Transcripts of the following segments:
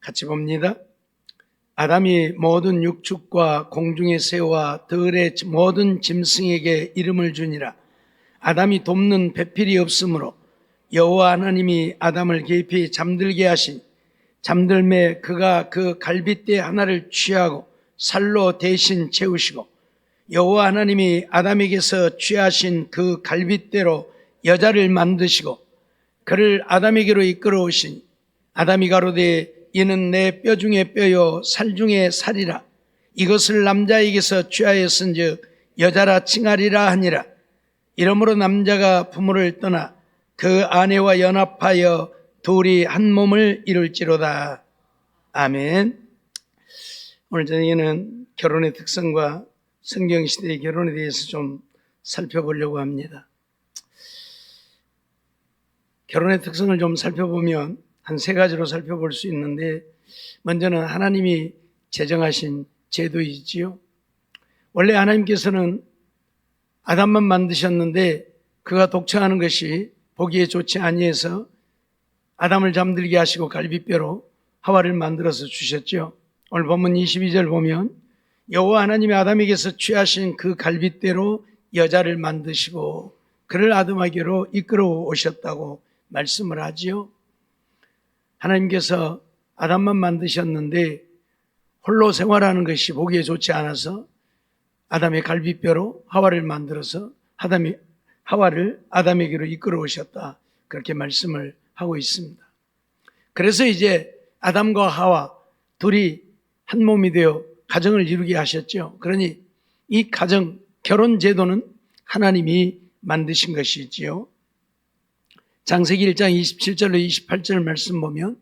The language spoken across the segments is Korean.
같이 봅니다. 아담이 모든 육축과 공중의 새와 들의 모든 짐승에게 이름을 주니라. 아담이 돕는 배필이 없으므로 여호와 하나님이 아담을 깊이 잠들게 하신 잠들매 그가 그 갈빗대 하나를 취하고 살로 대신 채우시고 여호와 하나님이 아담에게서 취하신 그 갈빗대로 여자를 만드시고 그를 아담에게로 이끌어오신 아담이 가로되 이는 내 뼈 중에 뼈요 살 중에 살이라. 이것을 남자에게서 취하였은즉 여자라 칭하리라 하니라. 이러므로 남자가 부모를 떠나 그 아내와 연합하여 둘이 한 몸을 이룰지로다. 아멘. 오늘 저녁에는 결혼의 특성과 성경시대의 결혼에 대해서 좀 살펴보려고 합니다. 결혼의 특성을 좀 살펴보면 한 세 가지로 살펴볼 수 있는데, 먼저는 하나님이 제정하신 제도이지요. 원래 하나님께서는 아담만 만드셨는데 그가 독청하는 것이 보기에 좋지 아니해서 아담을 잠들게 하시고 갈빗뼈로 하와를 만들어서 주셨죠. 오늘 본문 22절 보면 여호와 하나님이 아담에게서 취하신 그 갈빗대로 여자를 만드시고 그를 아담에게로 이끌어 오셨다고 말씀을 하지요. 하나님께서 아담만 만드셨는데 홀로 생활하는 것이 보기에 좋지 않아서 아담의 갈빗뼈로 하와를 만들어서 하와를 아담에게로 이끌어 오셨다, 그렇게 말씀을 하고 있습니다. 그래서 이제 아담과 하와 둘이 한 몸이 되어 가정을 이루게 하셨죠. 그러니 이 가정, 결혼 제도는 하나님이 만드신 것이지요. 창세기 1장 27절로 28절 말씀 보면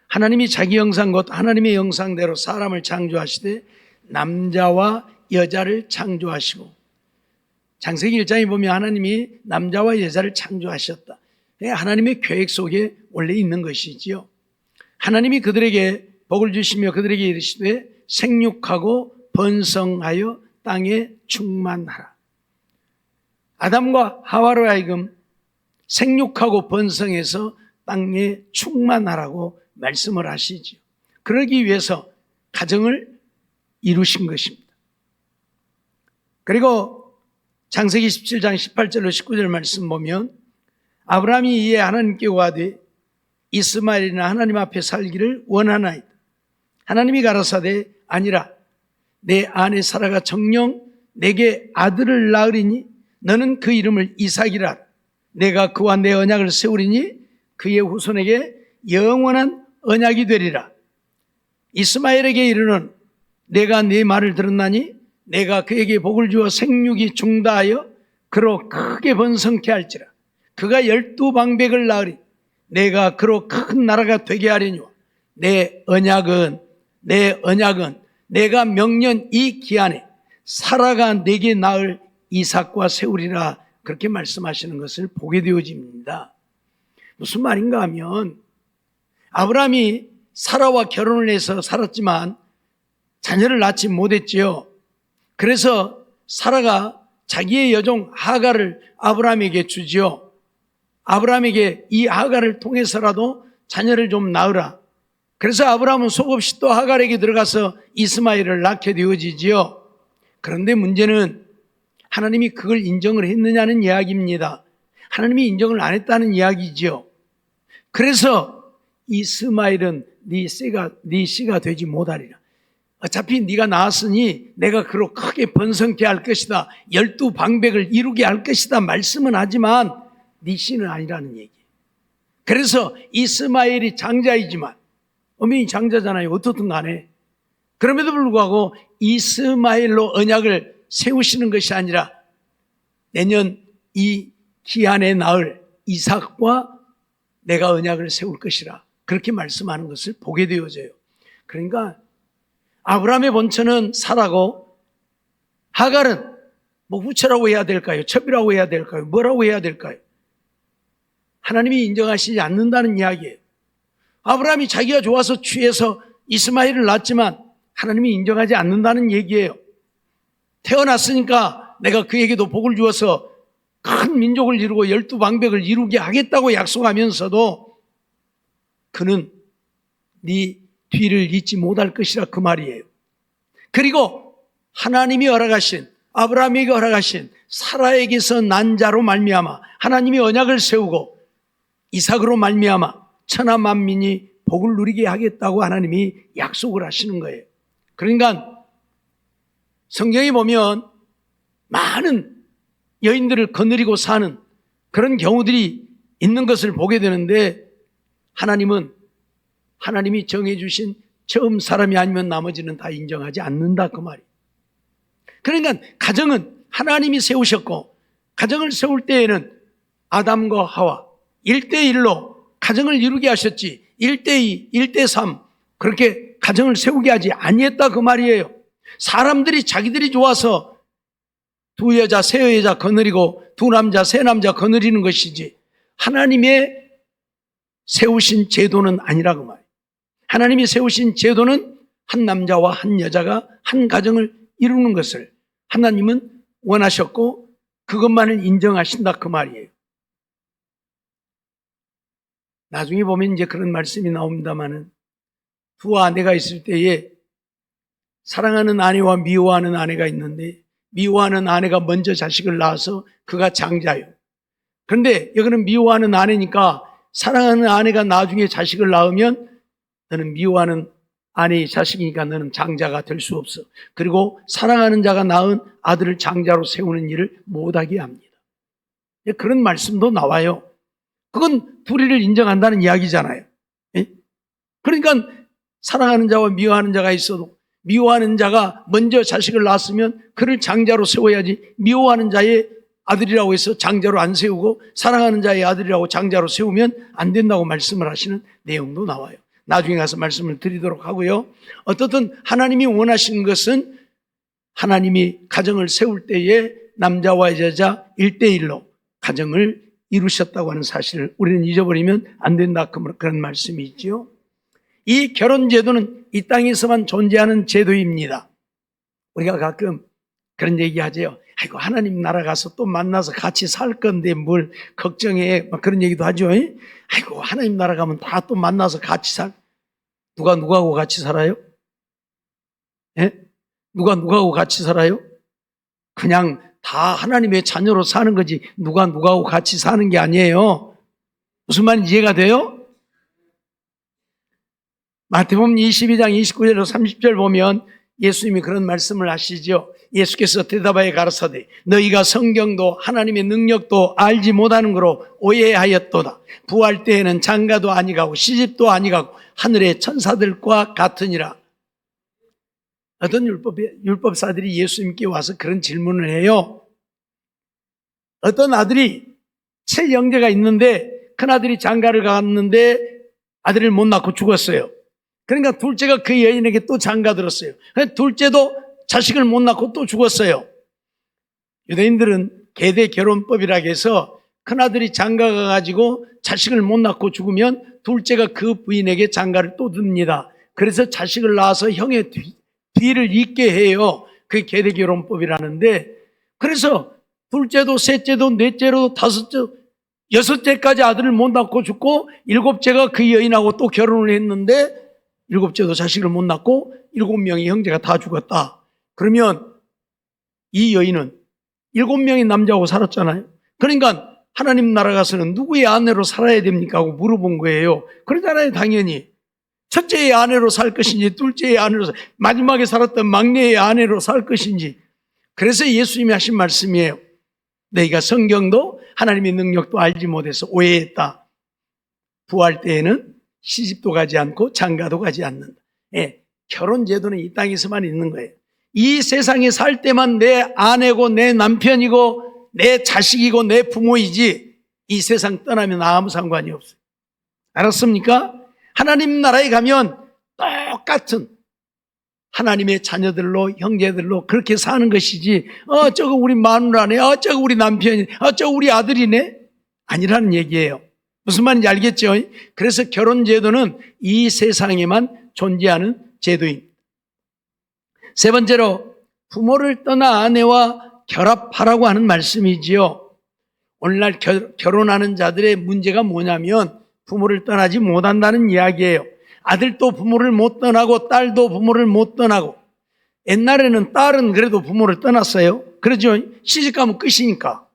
하나님이 자기 형상 곧 하나님의 형상대로 사람을 창조하시되 남자와 여자를 창조하시고, 창세기 1장에 보면 하나님이 남자와 여자를 창조하셨다. 하나님의 계획 속에 원래 있는 것이지요. 하나님이 그들에게 복을 주시며 그들에게 이르시되 생육하고 번성하여 땅에 충만하라. 아담과 하와로 하여금 생육하고 번성해서 땅에 충만하라고 말씀을 하시죠. 그러기 위해서 가정을 이루신 것입니다. 그리고 창세기 17장 18절로 19절 말씀 보면 아브라함이 이에 하나님께 구하되 이스마엘이나 하나님 앞에 살기를 원하나이다. 하나님이 가라사대 아니라 내 아내 사라가 정녕 내게 아들을 낳으리니 너는 그 이름을 이삭이라. 내가 그와 내 언약을 세우리니 그의 후손에게 영원한 언약이 되리라. 이스마엘에게 이르는 내가 네 말을 들었나니 내가 그에게 복을 주어 생육이 중다하여 그로 크게 번성케 할지라. 그가 12방백을 낳으리. 내가 그로 큰 나라가 되게 하려니와 내 언약은 내가 명년 이 기한에 사라가 내게 낳을 이삭과 세우리라. 그렇게 말씀하시는 것을 보게 되어집니다. 무슨 말인가 하면 아브라함이 사라와 결혼을 해서 살았지만 자녀를 낳지 못했지요. 그래서 사라가 자기의 여종 하갈을 아브라함에게 주지요. 아브라함에게 이 하갈을 통해서라도 자녀를 좀 낳으라. 그래서 아브라함은 속없이 또 하갈에게 들어가서 이스마엘을 낳게 되어지지요. 그런데 문제는 하나님이 그걸 인정을 했느냐는 이야기입니다. 하나님이 인정을 안 했다는 이야기지요. 그래서 이스마엘은 네 씨가 되지 못하리라. 어차피 네가 낳았으니 내가 그로 크게 번성케 할 것이다. 12방백을 이루게 할 것이다. 말씀은 하지만 네 씨는 아니라는 얘기예요. 그래서 이스마엘이 장자이지만, 어머니 장자잖아요. 어떻든 간에. 그럼에도 불구하고 이스마엘로 언약을 세우시는 것이 아니라 내년 이 기한에 낳을 이삭과 내가 언약을 세울 것이라, 그렇게 말씀하는 것을 보게 되어져요. 그러니까 아브라함의 본처는 사라고 하갈은 후처라고 해야 될까요? 첩이라고 해야 될까요? 뭐라고 해야 될까요? 하나님이 인정하시지 않는다는 이야기예요. 아브라함이 자기가 좋아서 취해서 이스마엘을 낳았지만 하나님이 인정하지 않는다는 얘기예요. 태어났으니까 내가 그에게도 복을 주어서 큰 민족을 이루고 12방백을 이루게 하겠다고 약속하면서도 그는 네 뒤를 잇지 못할 것이라 그 말이에요. 그리고 하나님이 허락하신, 아브라함에게 허락하신 사라에게서 난 자로 말미암아 하나님이 언약을 세우고 이삭으로 말미암아 천하 만민이 복을 누리게 하겠다고 하나님이 약속을 하시는 거예요. 그러니까 성경에 보면 많은 여인들을 거느리고 사는 그런 경우들이 있는 것을 보게 되는데, 하나님이 정해주신 처음 사람이 아니면 나머지는 다 인정하지 않는다 그 말이에요. 그러니까 가정은 하나님이 세우셨고, 가정을 세울 때에는 아담과 하와 1대1로 가정을 이루게 하셨지 1대2, 1대3 그렇게 가정을 세우게 하지 아니했다 그 말이에요. 사람들이 자기들이 좋아서 두 여자 세 여자 거느리고 두 남자 세 남자 거느리는 것이지 하나님의 세우신 제도는 아니라 그 말이에요. 하나님이 세우신 제도는 한 남자와 한 여자가 한 가정을 이루는 것을 하나님은 원하셨고 그것만을 인정하신다 그 말이에요. 나중에 보면 이제 그런 말씀이 나옵니다마는 두 아내가 있을 때에 사랑하는 아내와 미워하는 아내가 있는데 미워하는 아내가 먼저 자식을 낳아서 그가 장자예요. 그런데 여기는 미워하는 아내니까 사랑하는 아내가 나중에 자식을 낳으면 너는 미워하는 아내의 자식이니까 너는 장자가 될 수 없어. 그리고 사랑하는 자가 낳은 아들을 장자로 세우는 일을 못하게 합니다. 그런 말씀도 나와요. 그건 불의를 인정한다는 이야기잖아요. 그러니까 사랑하는 자와 미워하는 자가 있어도 미워하는 자가 먼저 자식을 낳았으면 그를 장자로 세워야지 미워하는 자의 아들이라고 해서 장자로 안 세우고 사랑하는 자의 아들이라고 장자로 세우면 안 된다고 말씀을 하시는 내용도 나와요. 나중에 가서 말씀을 드리도록 하고요. 어떻든 하나님이 원하시는 것은 하나님이 가정을 세울 때에 남자와 여자 1대1로 가정을 이루셨다고 하는 사실을 우리는 잊어버리면 안 된다 그런 말씀이 있죠. 이 결혼제도는 이 땅에서만 존재하는 제도입니다. 우리가 가끔 그런 얘기 하죠. 아이고 하나님 나라 가서 또 만나서 같이 살 건데 뭘 걱정해, 막 그런 얘기도 하죠. 아이고 하나님 나라 가면 다 또 만나서 같이 누가 누구하고 같이 살아요? 누구하고 같이 살아요? 그냥 다 하나님의 자녀로 사는 거지 누가 누구하고 같이 사는 게 아니에요. 무슨 말인지 이해가 돼요? 마태복음 22장 29절로 30절 보면 예수님이 그런 말씀을 하시죠. 예수께서 대답하여 가라사대 너희가 성경도 하나님의 능력도 알지 못하는 거로 오해하였도다. 부활 때에는 장가도 아니가고 시집도 아니가고 하늘의 천사들과 같으니라. 어떤 율법사들이 예수님께 와서 그런 질문을 해요. 어떤 아들이 7형제가 있는데 큰아들이 장가를 갔는데 아들을 못 낳고 죽었어요. 그러니까 둘째가 그 여인에게 또 장가 들었어요. 둘째도 자식을 못 낳고 또 죽었어요. 유대인들은 계대 결혼법이라고 해서 큰아들이 장가 가가지고 자식을 못 낳고 죽으면 둘째가 그 부인에게 장가를 또 듭니다. 그래서 자식을 낳아서 형의 뒤를 잇게 해요. 그게 계대 결혼법이라는데, 그래서 둘째도 셋째도 넷째로 다섯째 여섯째까지 아들을 못 낳고 죽고 일곱째가 그 여인하고 또 결혼을 했는데 일곱째도 자식을 못 낳고 7명의 형제가 다 죽었다. 그러면 이 여인은 7명의 남자하고 살았잖아요. 그러니까 하나님 나라 가서는 누구의 아내로 살아야 됩니까? 하고 물어본 거예요. 그러잖아요, 당연히. 첫째의 아내로 살 것인지, 둘째의 아내로, 마지막에 살았던 막내의 아내로 살 것인지. 그래서 예수님이 하신 말씀이에요. 너희가 성경도 하나님의 능력도 알지 못해서 오해했다. 부활 때에는 시집도 가지 않고 장가도 가지 않는다. 결혼 제도는 이 땅에서만 있는 거예요. 이 세상에 살 때만 내 아내고 내 남편이고 내 자식이고 내 부모이지 이 세상 떠나면 아무 상관이 없어요. 알았습니까? 하나님 나라에 가면 똑같은 하나님의 자녀들로 형제들로 그렇게 사는 것이지 저거 우리 마누라네, 저거 우리 남편이네, 저거 우리 아들이네 아니라는 얘기예요. 무슨 말인지 알겠죠? 그래서 결혼제도는 이 세상에만 존재하는 제도입니다. 세 번째로 부모를 떠나 아내와 결합하라고 하는 말씀이지요. 오늘날 결혼하는 자들의 문제가 뭐냐면 부모를 떠나지 못한다는 이야기예요. 아들도 부모를 못 떠나고 딸도 부모를 못 떠나고, 옛날에는 딸은 그래도 부모를 떠났어요. 그러죠. 시집가면 끝이니까.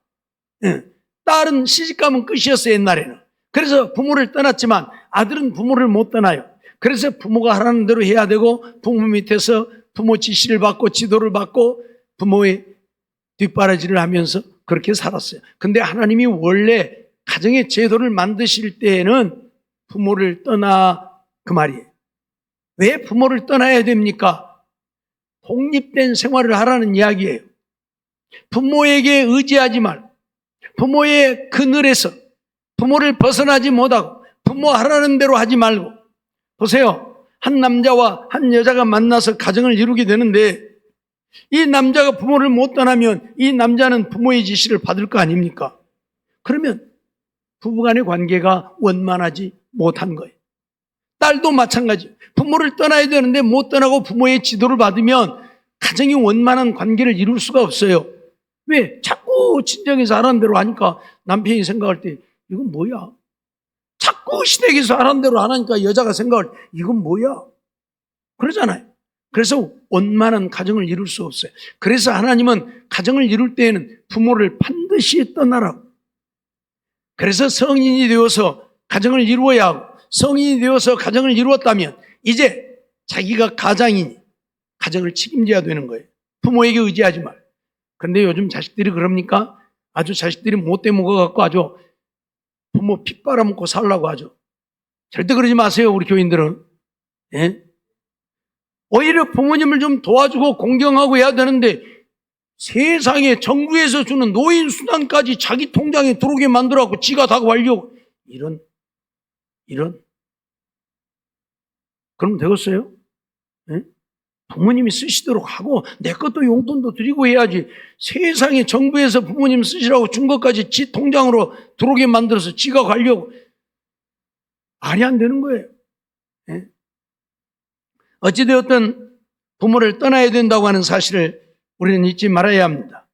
딸은 시집가면 끝이었어요, 옛날에는. 그래서 부모를 떠났지만 아들은 부모를 못 떠나요. 그래서 부모가 하라는 대로 해야 되고, 부모 밑에서 부모 지시를 받고 지도를 받고 부모의 뒷바라지를 하면서 그렇게 살았어요. 근데 하나님이 원래 가정의 제도를 만드실 때에는 부모를 떠나, 그 말이에요. 왜 부모를 떠나야 됩니까? 독립된 생활을 하라는 이야기예요. 부모에게 의지하지 말고, 부모의 그늘에서 부모를 벗어나지 못하고, 부모 하라는 대로 하지 말고. 보세요. 한 남자와 한 여자가 만나서 가정을 이루게 되는데, 이 남자가 부모를 못 떠나면 이 남자는 부모의 지시를 받을 거 아닙니까? 그러면 부부간의 관계가 원만하지 못한 거예요. 딸도 마찬가지. 부모를 떠나야 되는데 못 떠나고 부모의 지도를 받으면 가정이 원만한 관계를 이룰 수가 없어요. 왜? 자꾸 친정에서 하라는 대로 하니까 남편이 생각할 때 이건 뭐야? 자꾸 시댁에서 하라는 대로 안 하니까 여자가 생각할 때 이건 뭐야? 그러잖아요. 그래서 원만한 가정을 이룰 수 없어요. 그래서 하나님은 가정을 이룰 때에는 부모를 반드시 떠나라고. 그래서 성인이 되어서 가정을 이루어야 하고, 성인이 되어서 가정을 이루었다면 이제 자기가 가장이니 가정을 책임져야 되는 거예요. 부모에게 의지하지 말. 그런데 요즘 자식들이 그럽니까? 아주 자식들이 못돼 먹어갖고 아주 부모 피 빨아먹고 살라고 하죠. 절대 그러지 마세요, 우리 교인들은. 예? 오히려 부모님을 좀 도와주고 공경하고 해야 되는데, 세상에 정부에서 주는 노인 수당까지 자기 통장에 들어오게 만들어갖고 지가 다 관리하고, 이런 그럼 되겠어요? 예? 부모님이 쓰시도록 하고 내 것도 용돈도 드리고 해야지, 세상에 정부에서 부모님 쓰시라고 준 것까지 지 통장으로 들어오게 만들어서 지가 관리하고, 말이 안 되는 거예요. 예? 어찌되었든 부모를 떠나야 된다고 하는 사실을 우리는 잊지 말아야 합니다.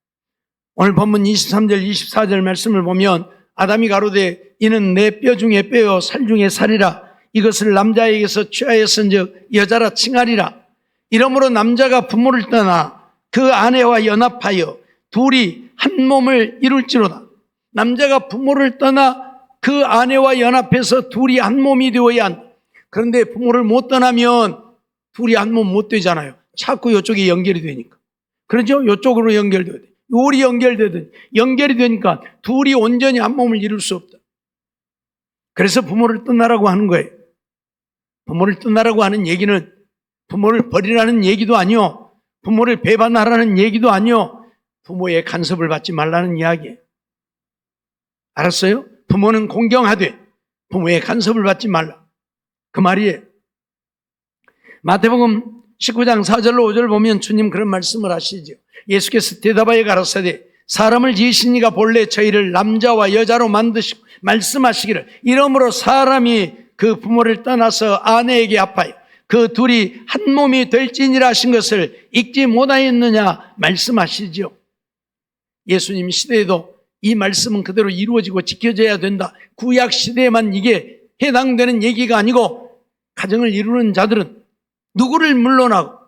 오늘 본문 23절 24절 말씀을 보면 아담이 가로되 이는 내 뼈 중에 뼈요 살 중에 살이라, 이것을 남자에게서 취하였은즉 여자라 칭하리라. 이러므로 남자가 부모를 떠나 그 아내와 연합하여 둘이 한 몸을 이룰지로다. 남자가 부모를 떠나 그 아내와 연합해서 둘이 한 몸이 되어야 한다. 그런데 부모를 못 떠나면 둘이 한 몸 못 되잖아요. 자꾸 이쪽에 연결이 되니까. 그렇죠? 이쪽으로 연결돼야 돼. 요리 연결이 되니까 둘이 온전히 한 몸을 이룰 수 없다. 그래서 부모를 떠나라고 하는 거예요. 부모를 떠나라고 하는 얘기는 부모를 버리라는 얘기도 아니요, 부모를 배반하라는 얘기도 아니요, 부모의 간섭을 받지 말라는 이야기예요. 알았어요? 부모는 공경하되 부모의 간섭을 받지 말라, 그 말이에요. 마태복음 19장 4절로 5절 보면 주님 그런 말씀을 하시죠. 예수께서 대답하여 가라사대 사람을 지으신 이가 본래 저희를 남자와 여자로 만드시고 말씀하시기를 이러므로 사람이 그 부모를 떠나서 아내에게 합하여 그 둘이 한 몸이 될지니라 하신 것을 읽지 못하였느냐 말씀하시죠. 예수님 시대에도 이 말씀은 그대로 이루어지고 지켜져야 된다. 구약 시대에만 이게 해당되는 얘기가 아니고, 가정을 이루는 자들은 누구를 물러나고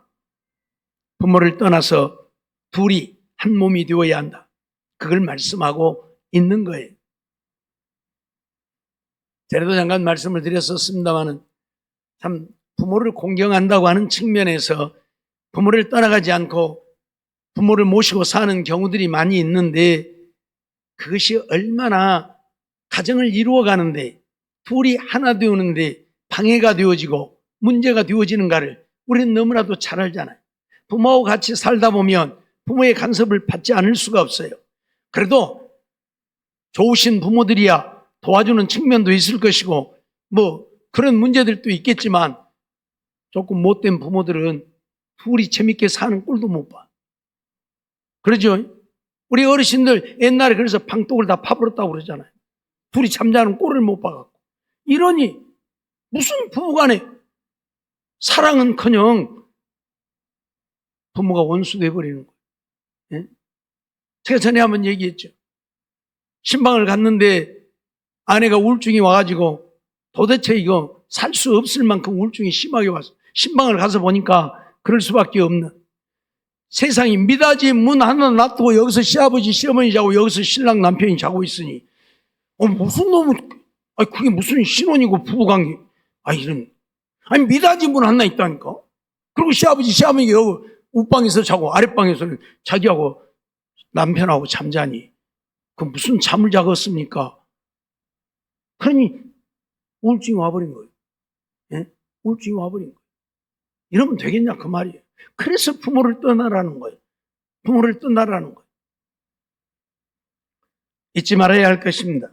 부모를 떠나서 둘이 한 몸이 되어야 한다. 그걸 말씀하고 있는 거예요. 전에도 잠깐 말씀을 드렸었습니다마는 참 부모를 공경한다고 하는 측면에서 부모를 떠나가지 않고 부모를 모시고 사는 경우들이 많이 있는데, 그것이 얼마나 가정을 이루어가는데, 둘이 하나 되었는데 방해가 되어지고 문제가 되어지는가를 우리는 너무나도 잘 알잖아요. 부모하고 같이 살다 보면 부모의 간섭을 받지 않을 수가 없어요. 그래도 좋으신 부모들이야 도와주는 측면도 있을 것이고 뭐 그런 문제들도 있겠지만, 조금 못된 부모들은 둘이 재밌게 사는 꼴도 못 봐. 그러죠? 우리 어르신들 옛날에 그래서 방독을 다 파버렸다고 그러잖아요. 둘이 잠자는 꼴을 못 봐갖고. 이러니 무슨 부부간에 사랑은커녕 부모가 원수 돼버리는 거예요. 예? 제가 전에 한번 얘기했죠. 신방을 갔는데 아내가 우울증이 와가지고 도대체 이거 살 수 없을 만큼 우울증이 심하게 와서 신방을 가서 보니까 그럴 수밖에 없는, 세상이 미닫이 문 하나 놔두고 여기서 시아버지 시어머니 자고 여기서 신랑 남편이 자고 있으니 무슨 놈은, 그게 무슨 신혼이고 부부관계, 이런, 미닫이 문 하나 있다니까. 그리고 시아버지 시어머니 여기 윗방에서 자고 아랫방에서 자기하고 남편하고 잠자니 그 무슨 잠을 자겠습니까? 그러니 우울증이 와버린 거예요. 예? 우울증이 와버린 거예요. 이러면 되겠냐 그 말이에요. 그래서 부모를 떠나라는 거예요. 부모를 떠나라는 거예요. 잊지 말아야 할 것입니다.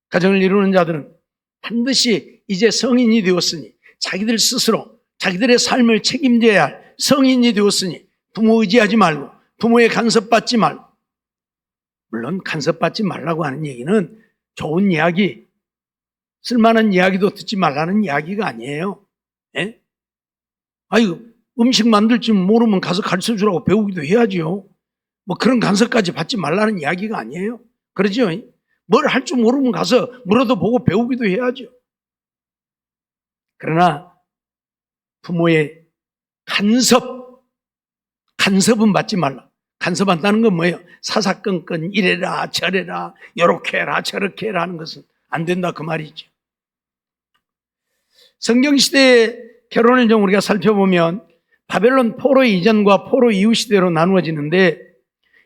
가정을 이루는 자들은 반드시 이제 성인이 되었으니 자기들 스스로 자기들의 삶을 책임져야 할 성인이 되었으니 부모 의지하지 말고 부모의 간섭받지 말고, 물론 간섭받지 말라고 하는 얘기는 좋은 이야기, 쓸만한 이야기도 듣지 말라는 이야기가 아니에요. 예? 음식 만들 줄 모르면 가서 가르쳐주라고 배우기도 해야죠. 뭐 그런 간섭까지 받지 말라는 이야기가 아니에요. 그러죠? 뭘 할 줄 모르면 가서 물어도 보고 배우기도 해야죠. 그러나 부모의 간섭은 받지 말라. 간섭한다는 건 뭐예요? 사사건건 이래라 저래라 요렇게 해라 저렇게 해라 하는 것은 안 된다 그 말이죠. 성경시대의 결혼을 좀 우리가 살펴보면 바벨론 포로 이전과 포로 이후 시대로 나누어지는데,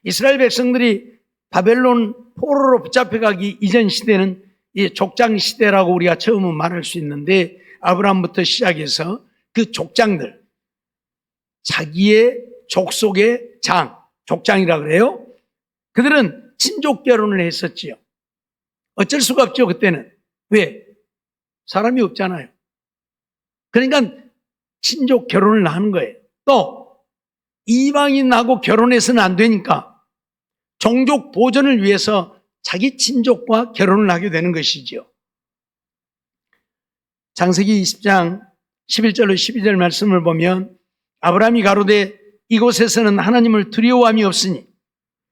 이스라엘 백성들이 바벨론 포로로 붙잡혀가기 이전 시대는 이 족장 시대라고 우리가 처음은 말할 수 있는데, 아브라함부터 시작해서 그 족장들, 자기의 족속의 족장이라 그래요. 그들은 친족 결혼을 했었지요. 어쩔 수가 없죠 그때는. 왜? 사람이 없잖아요. 그러니까 친족 결혼을 하는 거예요. 또 이방인하고 결혼해서는 안 되니까 종족 보존을 위해서 자기 친족과 결혼을 하게 되는 것이죠. 창세기 20장 11절로 12절 말씀을 보면, 아브라함이 가로되 이곳에서는 하나님을 두려워함이 없으니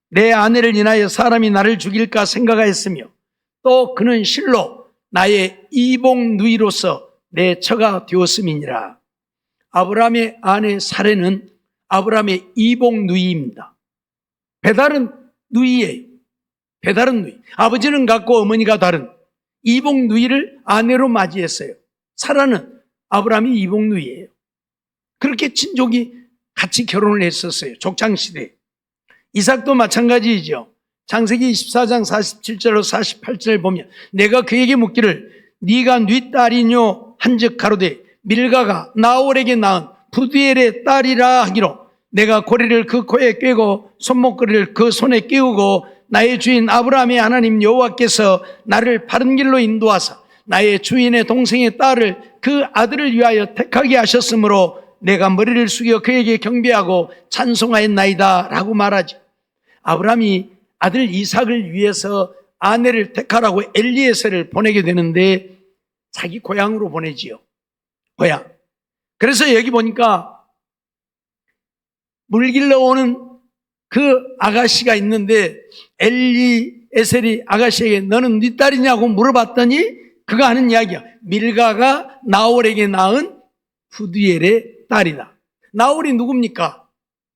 내 아내를 인하여 사람이 나를 죽일까 생각하였으며, 또 그는 실로 나의 이복 누이로서 내 처가 되었음이니라. 아브라함의 아내 사레는 아브라함의 이복 누이입니다. 배다른 누이예요. 배다른 누이. 아버지는 같고 어머니가 다른 이복 누이를 아내로 맞이했어요. 사라는 아브라함이 이복 누이예요. 그렇게 친족이 같이 결혼을 했었어요. 족장시대. 이삭도 마찬가지이죠. 창세기 24장 47절로 48절 보면, 내가 그에게 묻기를 네가 네 딸이뇨 한즉 가로되 밀가가 나홀에게 낳은 부두엘의 딸이라 하기로, 내가 고리를 그 코에 꿰고 손목걸이를 그 손에 끼우고 나의 주인 아브라함의 하나님 여호와께서 나를 바른 길로 인도하사 나의 주인의 동생의 딸을 그 아들을 위하여 택하게 하셨으므로 내가 머리를 숙여 그에게 경배하고 찬송하였나이다 라고 말하죠. 아브라함이 아들 이삭을 위해서 아내를 택하라고 엘리에셀을 보내게 되는데 자기 고향으로 보내지요. 고향. 그래서 여기 보니까 물 길러 오는 그 아가씨가 있는데, 엘리에셀이 아가씨에게 너는 네 딸이냐고 물어봤더니 그가 하는 이야기야. 밀가가 나홀에게 낳은 부두엘의 딸이다. 나홀이 누굽니까?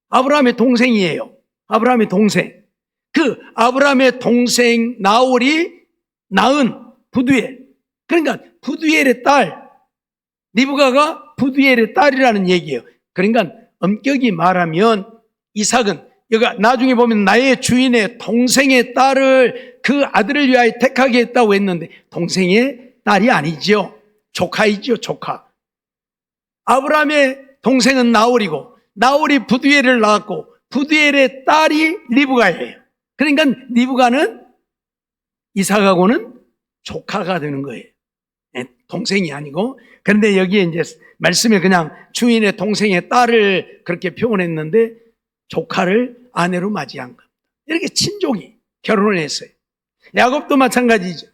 아브라함의 동생이에요. 아브라함의 동생. 그 아브라함의 동생 나홀이 낳은 부두엘. 그러니까 부두엘의 딸, 리브가가 부두엘의 딸이라는 얘기예요. 그러니까 엄격히 말하면 이삭은, 여기 나중에 보면 나의 주인의 동생의 딸을 그 아들을 위하여 택하게 했다고 했는데 동생의 딸이 아니죠. 조카이죠, 조카. 아브라함의 동생은 나홀이고 나홀이 부두엘을 낳았고 부두엘의 딸이 리브가예요. 그러니까 리브가는 이삭하고는 조카가 되는 거예요. 동생이 아니고. 그런데 여기에 이제 말씀에 그냥 주인의 동생의 딸을 그렇게 표현했는데 조카를 아내로 맞이한 겁니다. 이렇게 친족이 결혼을 했어요. 야곱도 마찬가지죠.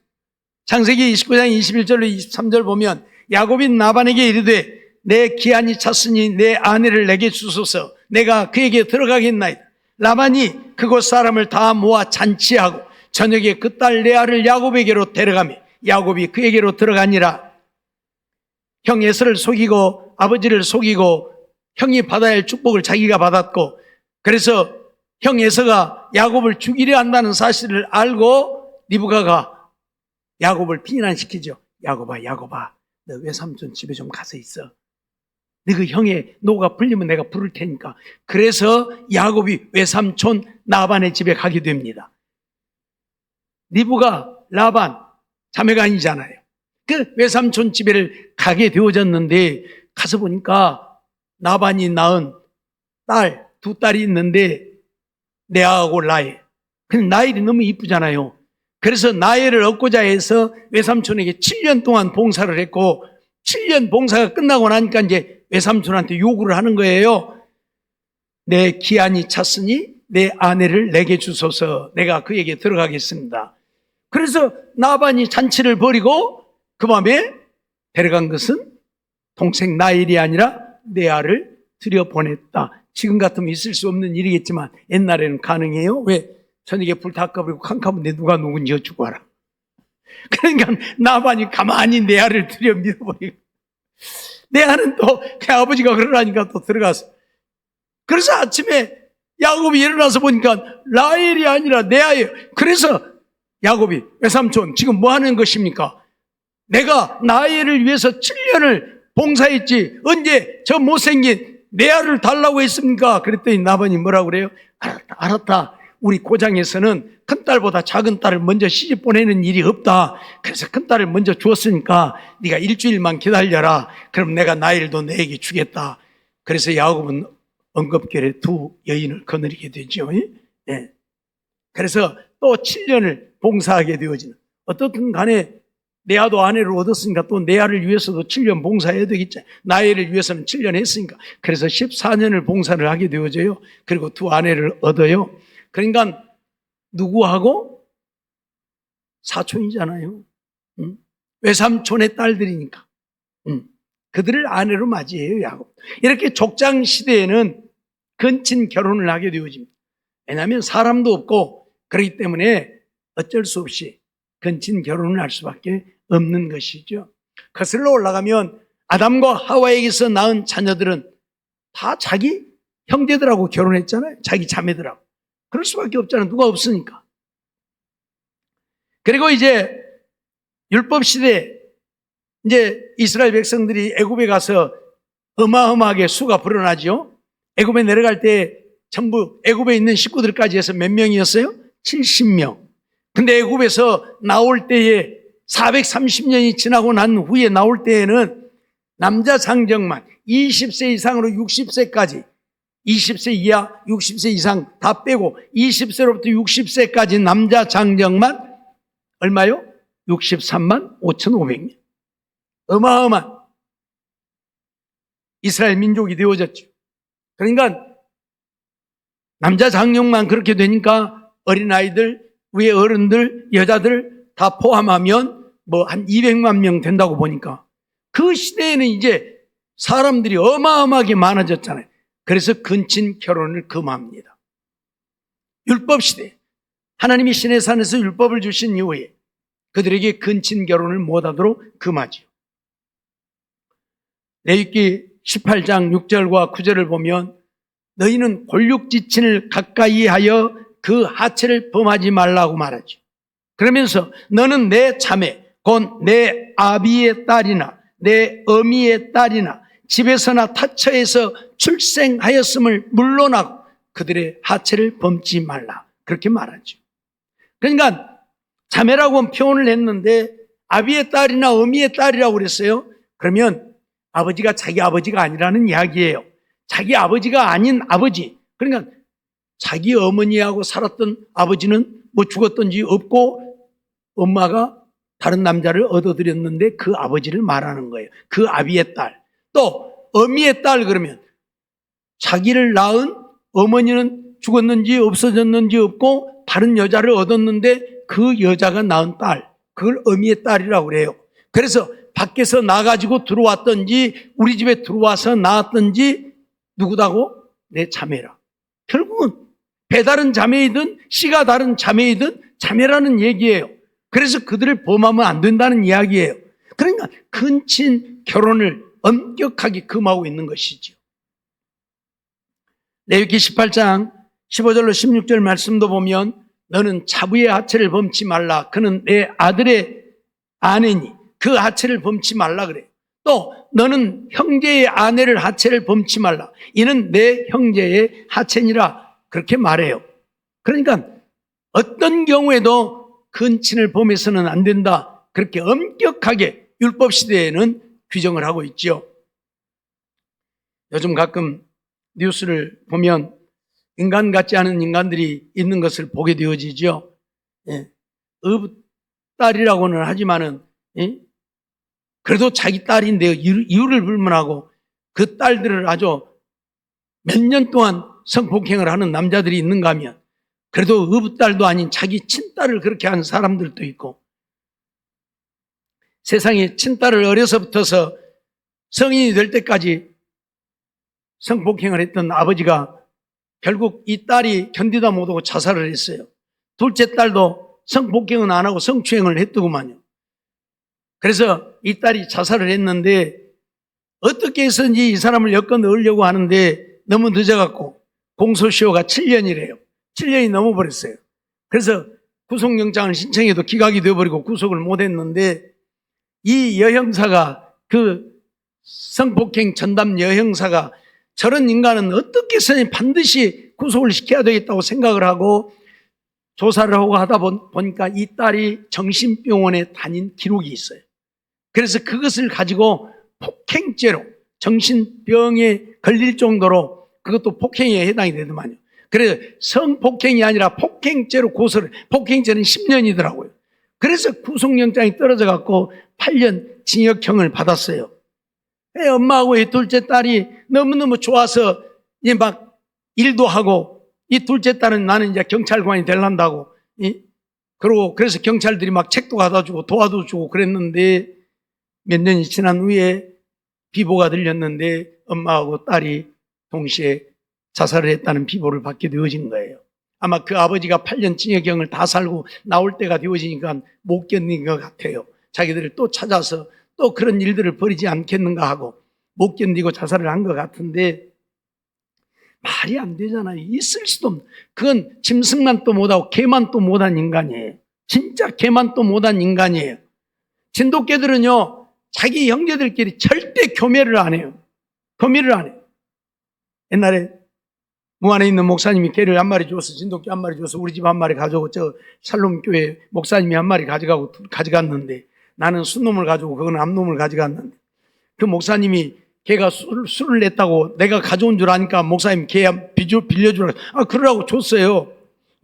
창세기 29장 21절로 23절 보면 야곱이 나반에게 이르되 내 기한이 찼으니 내 아내를 내게 주소서. 내가 그에게 들어가겠나이다. 라반이 그곳 사람을 다 모아 잔치하고 저녁에 그 딸 레아를 야곱에게로 데려가며 야곱이 그에게로 들어가니라. 형 에서를 속이고 아버지를 속이고 형이 받아야 할 축복을 자기가 받았고, 그래서 형 에서가 야곱을 죽이려 한다는 사실을 알고 리브가가 야곱을 피난시키죠. 야곱아, 야곱아, 너 외삼촌 집에 좀 가서 있어. 너 그 형의 노가 풀리면 내가 부를 테니까. 그래서 야곱이 외삼촌 라반의 집에 가게 됩니다. 리브가 라반 자매가 아니잖아요. 그 외삼촌 집에를 가게 되어졌는데, 가서 보니까 라반이 낳은 딸, 두 딸이 있는데 레아하고 라헬. 근데 라헬이 너무 이쁘잖아요. 그래서 라헬을 얻고자 해서 외삼촌에게 7년 동안 봉사를 했고, 7년 봉사가 끝나고 나니까 이제 외삼촌한테 요구를 하는 거예요. 내 기한이 찼으니 내 아내를 내게 주소서. 내가 그에게 들어가겠습니다. 그래서 라반이 잔치를 벌이고 그 밤에 데려간 것은 동생 라헬이 아니라 레아를 들여보냈다. 지금 같으면 있을 수 없는 일이겠지만 옛날에는 가능해요. 왜? 저녁에 불 다 꺼버리고 캄캄한데 누가 누군지 여쭈고 하라. 그러니까 라반이 가만히 레아를 들여 밀어버리고, 레아는 또 그 아버지가 그러라니까 또 들어가서, 그래서 아침에 야곱이 일어나서 보니까 라헬이 아니라 레아예요. 그래서 야곱이 외삼촌 지금 뭐 하는 것입니까? 내가 라헬을 위해서 7년을 봉사했지 언제 저 못생긴 레아를 달라고 했습니까? 그랬더니 라반이 뭐라고 그래요? 알았다. 우리 고장에서는 큰딸보다 작은 딸을 먼저 시집 보내는 일이 없다. 그래서 큰딸을 먼저 주었으니까 네가 일주일만 기다려라. 그럼 내가 라헬도 너에게 주겠다. 그래서 야곱은 언급결에 두 여인을 거느리게 되죠. 네. 그래서 또 7년을 봉사하게 되어지는, 어떻든 간에 레아도 아내를 얻었으니까 또 레아를 위해서도 7년 봉사해야 되겠죠. 라헬을 위해서는 7년 했으니까. 그래서 14년을 봉사를 하게 되어져요. 그리고 두 아내를 얻어요. 그러니까 누구하고? 사촌이잖아요. 외삼촌의 딸들이니까. 그들을 아내로 맞이해요, 야곱. 이렇게 족장 시대에는 근친 결혼을 하게 되어집니다. 왜냐하면 사람도 없고 그렇기 때문에 어쩔 수 없이 근친 결혼을 할 수밖에 없는 것이죠. 거슬러 올라가면 아담과 하와에게서 낳은 자녀들은 다 자기 형제들하고 결혼했잖아요. 자기 자매들하고. 그럴 수밖에 없잖아요. 누가 없으니까. 그리고 이제 율법 시대, 이제 이스라엘 백성들이 애굽에 가서 어마어마하게 수가 불어나죠. 애굽에 내려갈 때 전부 애굽에 있는 식구들까지 해서 몇 명이었어요? 70명. 근데 애굽에서 나올 때에 430년이 지나고 난 후에 나올 때에는 남자 장정만 20세 이상으로 60세까지, 20세 이하 60세 이상 다 빼고 20세로부터 60세까지 남자 장정만 얼마요? 63만 5,500명. 어마어마한 이스라엘 민족이 되어졌죠. 그러니까 남자 장정만 그렇게 되니까 어린아이들, 위에 어른들, 여자들 다 포함하면 뭐 한 200만 명 된다고 보니까 그 시대에는 이제 사람들이 어마어마하게 많아졌잖아요. 그래서 근친 결혼을 금합니다. 율법 시대, 하나님이 시내산에서 율법을 주신 이후에 그들에게 근친 결혼을 못하도록 금하지요. 레위기 18장 6절과 9절을 보면 너희는 골육지친을 가까이 하여 그 하체를 범하지 말라고 말하지. 그러면서 너는 내 자매, 곧 내 아비의 딸이나 내 어미의 딸이나 집에서나 타처에서 출생하였음을 물론하고 그들의 하체를 범지 말라. 그렇게 말하죠. 그러니까 자매라고 표현을 했는데 아비의 딸이나 어미의 딸이라고 그랬어요. 그러면 아버지가 자기 아버지가 아니라는 이야기예요. 자기 아버지가 아닌 아버지. 그러니까 자기 어머니하고 살았던 아버지는 뭐 죽었던지 없고 엄마가 다른 남자를 얻어들였는데 그 아버지를 말하는 거예요. 그 아비의 딸. 또 어미의 딸 그러면 자기를 낳은 어머니는 죽었는지 없어졌는지 없고 다른 여자를 얻었는데 그 여자가 낳은 딸. 그걸 어미의 딸이라고 그래요. 그래서 밖에서 나가지고 들어왔던지 우리 집에 들어와서 낳았던지 누구다고? 내 자매라. 결국은 배 다른 자매이든 씨가 다른 자매이든 자매라는 얘기예요. 그래서 그들을 범하면 안 된다는 이야기예요. 그러니까 근친 결혼을 엄격하게 금하고 있는 것이죠. 레위기 18장 15절로 16절 말씀도 보면 너는 자부의 하체를 범치 말라. 그는 내 아들의 아내니 그 하체를 범치 말라 그래요. 또 너는 형제의 아내를 하체를 범치 말라. 이는 내 형제의 하체니라. 그렇게 말해요. 그러니까 어떤 경우에도 근친을 범해서는 안 된다. 그렇게 엄격하게 율법 시대에는 규정을 하고 있죠. 요즘 가끔 뉴스를 보면 인간 같지 않은 인간들이 있는 것을 보게 되어지죠. 예. 딸이라고는 하지만은, 예? 그래도 자기 딸인데 이유를 불문하고 그 딸들을 아주 몇 년 동안 성폭행을 하는 남자들이 있는가 하면 그래도 딸도 아닌 자기 친딸을 그렇게 하는 사람들도 있고, 세상에 친딸을 어려서부터서 성인이 될 때까지 성폭행을 했던 아버지가 결국 이 딸이 견디다 못하고 자살을 했어요. 둘째 딸도 성폭행은 안 하고 성추행을 했더구만요. 그래서 이 딸이 자살을 했는데 어떻게 해서든지 이 사람을 엮어 넣으려고 하는데 너무 늦어갖고 공소시효가 7년이래요. 7년이 넘어버렸어요. 그래서 구속영장을 신청해도 기각이 되어버리고 구속을 못했는데 이 여형사가, 그 성폭행 전담 여형사가 저런 인간은 어떻게 해서든 반드시 구속을 시켜야 되겠다고 생각을 하고 조사를 하고 하다 보니까 이 딸이 정신병원에 다닌 기록이 있어요. 그래서 그것을 가지고 폭행죄로 정신병에 걸릴 정도로 그것도 폭행에 해당이 되더만요. 그래서 성폭행이 아니라 폭행죄로 고소를, 폭행죄는 10년이더라고요. 그래서 구속영장이 떨어져 갖고 8년 징역형을 받았어요. 엄마하고 이 둘째 딸이 너무너무 좋아서 이제 막 일도 하고, 이 둘째 딸은 나는 이제 경찰관이 되란다고, 그러고 그래서 경찰들이 막 책도 갖다 주고 도와도 주고 그랬는데 몇 년이 지난 후에 비보가 들렸는데 엄마하고 딸이 동시에 자살을 했다는 비보를 받게 되어진 거예요. 아마 그 아버지가 8년 징역형을 다 살고 나올 때가 되어지니까 못 견딘 것 같아요. 자기들을 또 찾아서 또 그런 일들을 벌이지 않겠는가 하고 못 견디고 자살을 한 것 같은데 말이 안 되잖아요. 있을 수도 없는. 그건 짐승만 또 못하고 개만 또 못한 인간이에요. 진짜 개만 또 못한 인간이에요. 진돗개들은요, 자기 형제들끼리 절대 교미를 안 해요. 교미를 안 해요. 옛날에 무안에 있는 목사님이 개를 한 마리 줘서, 진돗개 한 마리 줘서 우리 집 한 마리 가져오고 저 샬롬교회 목사님이 한 마리 가져갔는데 나는 순놈을 가져오고 그거는 암놈을 가져갔는데 그 목사님이 개가 술을 냈다고 내가 가져온 줄 아니까 목사님 개 빌려주라고, 그러라고 줬어요.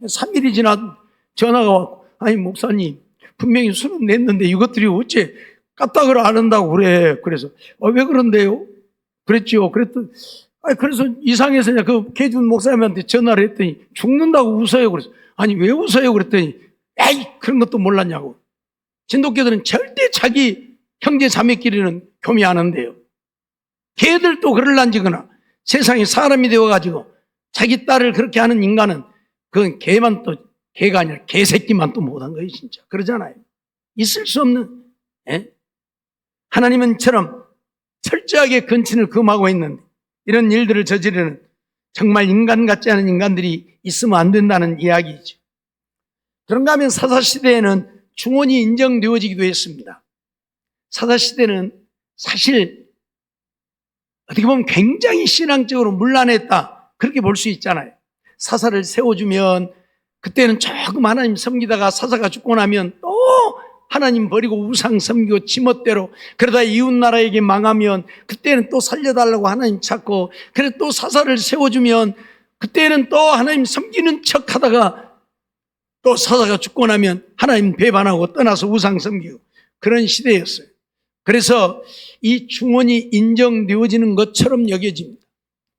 3일이 지나 전화가 왔고, 아니 목사님 분명히 술은 냈는데 이것들이 어째 까딱을 안 한다고 그래. 그래서 왜 그런데요? 그랬죠. 그랬더니 그래서 이상해서 그 개 준 목사님한테 전화를 했더니 죽는다고 웃어요. 그래서 아니 왜 웃어요? 그랬더니 에이 그런 것도 몰랐냐고. 진돗개들은 절대 자기 형제 자매끼리는 교미 안 한대요. 개들도 그럴란지거나 세상에 사람이 되어가지고 자기 딸을 그렇게 하는 인간은 그건 개만 또 개가 아니라 개새끼만 또 못한 거예요. 진짜 그러잖아요. 있을 수 없는, 하나님은처럼 철저하게 근친을 금하고 있는데 이런 일들을 저지르는 정말 인간 같지 않은 인간들이 있으면 안 된다는 이야기이죠. 그런가 하면 사사시대에는 중혼이 인정되어지기도 했습니다. 사사시대는 사실 어떻게 보면 굉장히 신앙적으로 문란했다, 그렇게 볼 수 있잖아요. 사사를 세워주면 그때는 조금 하나님 섬기다가 사사가 죽고 나면 또 하나님 버리고 우상 섬기고 지멋대로, 그러다 이웃나라에게 망하면 그때는 또 살려달라고 하나님 찾고, 그래 또 사사를 세워주면 그때는 또 하나님 섬기는 척 하다가 또 사사가 죽고 나면 하나님 배반하고 떠나서 우상 섬기고, 그런 시대였어요. 그래서 이 중혼이 인정되어지는 것처럼 여겨집니다.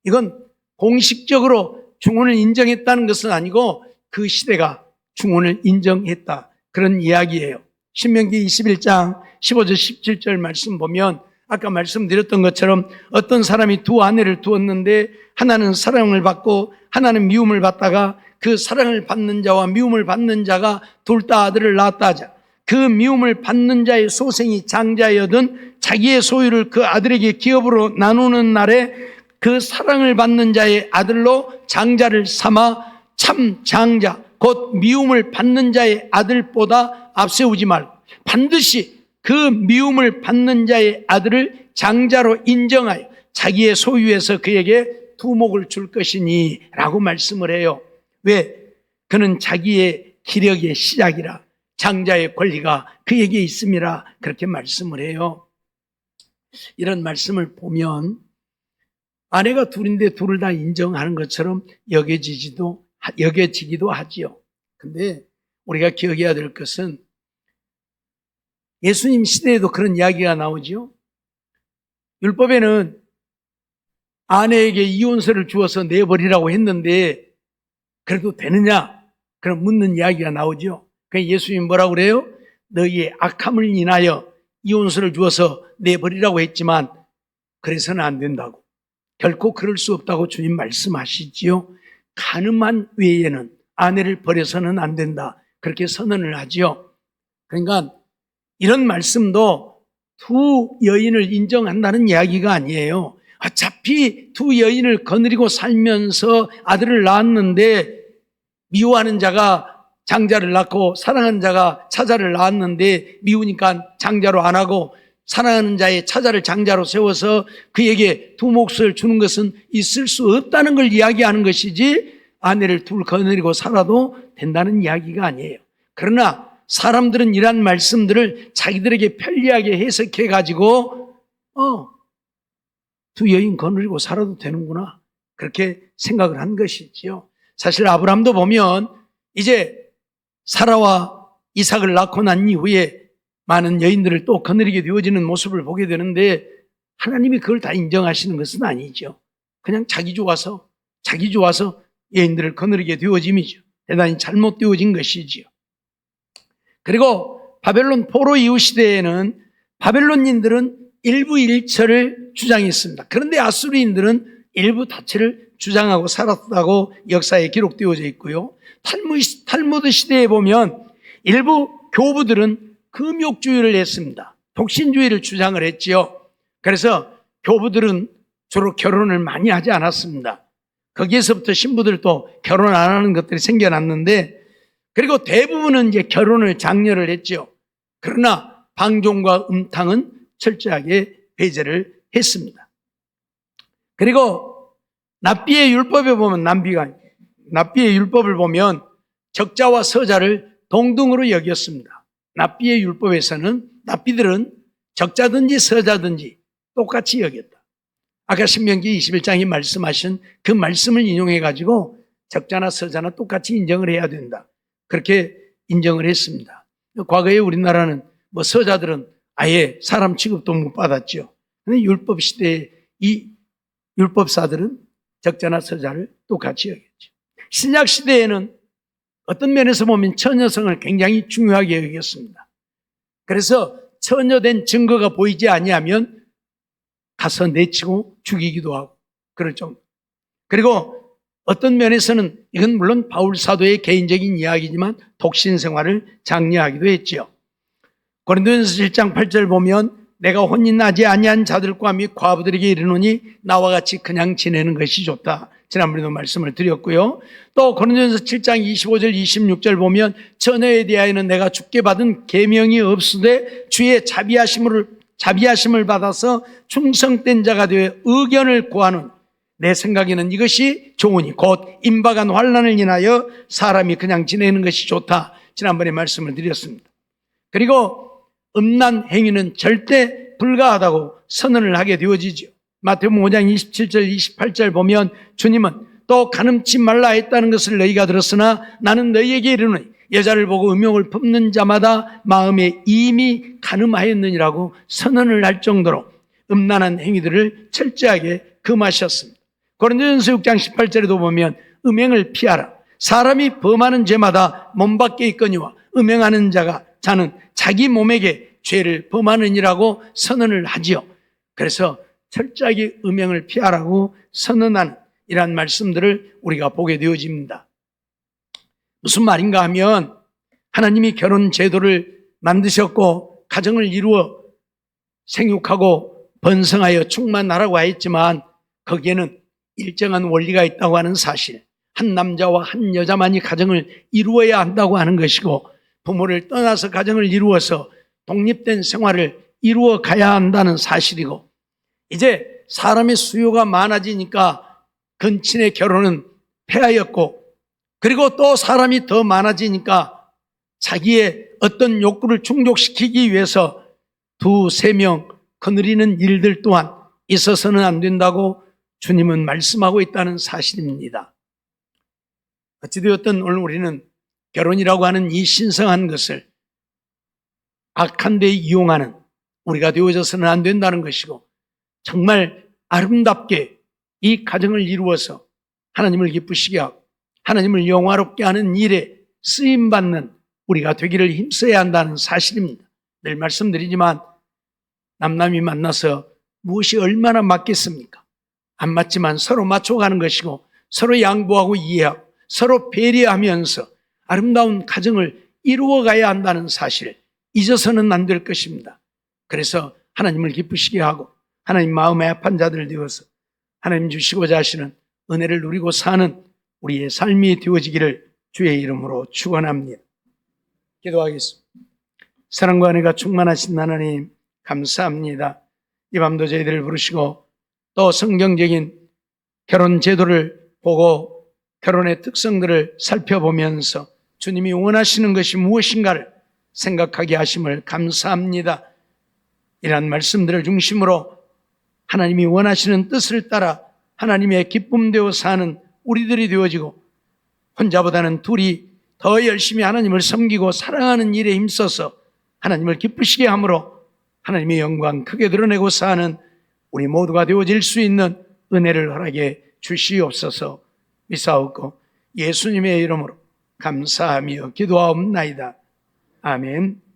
이건 공식적으로 중혼을 인정했다는 것은 아니고 그 시대가 중혼을 인정했다, 그런 이야기예요. 신명기 21장 15절 17절 말씀 보면 아까 말씀드렸던 것처럼 어떤 사람이 두 아내를 두었는데 하나는 사랑을 받고 하나는 미움을 받다가 그 사랑을 받는 자와 미움을 받는 자가 둘 다 아들을 낳았다 하자. 그 미움을 받는 자의 소생이 장자여든 자기의 소유를 그 아들에게 기업으로 나누는 날에 그 사랑을 받는 자의 아들로 장자를 삼아 참 장자 곧 미움을 받는 자의 아들보다 앞세우지 말고 반드시 그 미움을 받는 자의 아들을 장자로 인정하여 자기의 소유에서 그에게 두목을 줄 것이니 라고 말씀을 해요. 왜? 그는 자기의 기력의 시작이라 장자의 권리가 그에게 있음이라 그렇게 말씀을 해요. 이런 말씀을 보면 아내가 둘인데 둘을 다 인정하는 것처럼 여겨지기도 하지요. 근데 우리가 기억해야 될 것은 예수님 시대에도 그런 이야기가 나오지요. 율법에는 아내에게 이혼서를 주어서 내버리라고 했는데 그래도 되느냐? 그런 묻는 이야기가 나오죠. 그래서 예수님이 뭐라고 그래요? 너희의 악함을 인하여 이혼서를 주어서 내버리라고 했지만 그래서는 안 된다고. 결코 그럴 수 없다고 주님 말씀하시지요. 간음한 외에는 아내를 버려서는 안 된다. 그렇게 선언을 하지요. 그러니까 이런 말씀도 두 여인을 인정한다는 이야기가 아니에요. 어차피 두 여인을 거느리고 살면서 아들을 낳았는데 미워하는 자가 장자를 낳고 사랑하는 자가 차자를 낳았는데 미우니까 장자로 안 하고 사랑하는 자의 차자를 장자로 세워서 그에게 두 몫을 주는 것은 있을 수 없다는 걸 이야기하는 것이지 아내를 둘 거느리고 살아도 된다는 이야기가 아니에요. 그러나 사람들은 이런 말씀들을 자기들에게 편리하게 해석해 가지고 두 여인 거느리고 살아도 되는구나 그렇게 생각을 한 것이지요. 사실 아브라함도 보면 이제 사라와 이삭을 낳고 난 이후에 많은 여인들을 또 거느리게 되어지는 모습을 보게 되는데 하나님이 그걸 다 인정하시는 것은 아니죠. 그냥 자기 좋아서 여인들을 거느리게 되어짐이죠. 대단히 잘못되어진 것이지요. 그리고 바벨론 포로 이후 시대에는 바벨론인들은 일부 일처를 주장했습니다. 그런데 아수리인들은 일부 다처를 주장하고 살았다고 역사에 기록되어져 있고요. 탈무드 시대에 보면 일부 교부들은 금욕주의를 했습니다. 독신주의를 주장을 했지요. 그래서 교부들은 주로 결혼을 많이 하지 않았습니다. 거기에서부터 신부들도 결혼 안 하는 것들이 생겨났는데 그리고 대부분은 이제 결혼을 장려를 했죠. 그러나 방종과 음탕은 철저하게 배제를 했습니다. 그리고 납비의 율법에 보면 납비의 율법을 보면 적자와 서자를 동등으로 여겼습니다. 납비의 율법에서는 납비들은 적자든지 서자든지 똑같이 여겼다. 아까 신명기 21장에 말씀하신 그 말씀을 인용해 가지고 적자나 서자나 똑같이 인정을 해야 된다. 그렇게 인정을 했습니다. 과거에 우리나라는 서자들은 아예 사람 취급도 못 받았죠. 그런데 율법 시대에 이 율법사들은 적자나 서자를 똑같이 여겼죠. 신약 시대에는 어떤 면에서 보면 처녀성을 굉장히 중요하게 여겼습니다. 그래서 처녀된 증거가 보이지 아니하면 가서 내치고 죽이기도 하고 그럴 정도. 그리고 어떤 면에서는 이건 물론 바울 사도의 개인적인 이야기지만 독신 생활을 장려하기도 했죠. 고린도전서 7장 8절 보면 내가 혼인하지 아니한 자들과 및 과부들에게 이르노니 나와 같이 그냥 지내는 것이 좋다. 지난번에도 말씀을 드렸고요. 또 고린도전서 7장 25절 26절 보면 처녀에 대하여는 내가 주께 받은 계명이 없으되 주의 자비하심을 받아서 충성된 자가 되어 의견을 구하는 내 생각에는 이것이 좋으니 곧 임박한 환난을 인하여 사람이 그냥 지내는 것이 좋다. 지난번에 말씀을 드렸습니다. 그리고 음란 행위는 절대 불가하다고 선언을 하게 되어지죠. 마태복음 5장 27절 28절 보면 주님은 또 간음치 말라 했다는 것을 너희가 들었으나 나는 너희에게 이르노니 여자를 보고 음욕을 품는 자마다 마음에 이미 간음하였느니라고 선언을 할 정도로 음란한 행위들을 철저하게 금하셨습니다. 고린도전서 6장 18절에도 보면 음행을 피하라. 사람이 범하는 죄마다 몸 밖에 있거니와 음행하는 자는 자기 몸에게 죄를 범하느니라고 선언을 하지요. 그래서 철저하게 음행을 피하라고 선언하는 이러한 말씀들을 우리가 보게 되어집니다. 무슨 말인가 하면 하나님이 결혼 제도를 만드셨고 가정을 이루어 생육하고 번성하여 충만하라고 하였지만 거기에는 일정한 원리가 있다고 하는 사실, 한 남자와 한 여자만이 가정을 이루어야 한다고 하는 것이고 부모를 떠나서 가정을 이루어서 독립된 생활을 이루어 가야 한다는 사실이고, 이제 사람의 수요가 많아지니까 근친의 결혼은 폐하였고, 그리고 또 사람이 더 많아지니까 자기의 어떤 욕구를 충족시키기 위해서 두세 명 거느리는 일들 또한 있어서는 안 된다고 주님은 말씀하고 있다는 사실입니다. 어찌되었든 오늘 우리는 결혼이라고 하는 이 신성한 것을 악한 데 이용하는 우리가 되어져서는 안 된다는 것이고, 정말 아름답게 이 가정을 이루어서 하나님을 기쁘시게 하고 하나님을 영화롭게 하는 일에 쓰임받는 우리가 되기를 힘써야 한다는 사실입니다. 늘 말씀드리지만 남남이 만나서 무엇이 얼마나 맞겠습니까? 안 맞지만 서로 맞춰가는 것이고 서로 양보하고 이해하고 서로 배려하면서 아름다운 가정을 이루어가야 한다는 사실 잊어서는 안 될 것입니다. 그래서 하나님을 기쁘시게 하고 하나님 마음에 합한 자들 되어서 하나님 주시고자 하시는 은혜를 누리고 사는 우리의 삶이 되어지기를 주의 이름으로 축원합니다. 기도하겠습니다. 사랑과 은혜가 충만하신 하나님 감사합니다. 이 밤도 저희들을 부르시고 또 성경적인 결혼 제도를 보고 결혼의 특성들을 살펴보면서 주님이 원하시는 것이 무엇인가를 생각하게 하심을 감사합니다. 이러한 말씀들을 중심으로 하나님이 원하시는 뜻을 따라 하나님의 기쁨 되어 사는 우리들이 되어지고 혼자보다는 둘이 더 열심히 하나님을 섬기고 사랑하는 일에 힘써서 하나님을 기쁘시게 함으로 하나님의 영광 크게 드러내고 사는 우리 모두가 되어질 수 있는 은혜를 허락해 주시옵소서. 미사옵고 예수님의 이름으로 감사하며 기도하옵나이다. 아멘.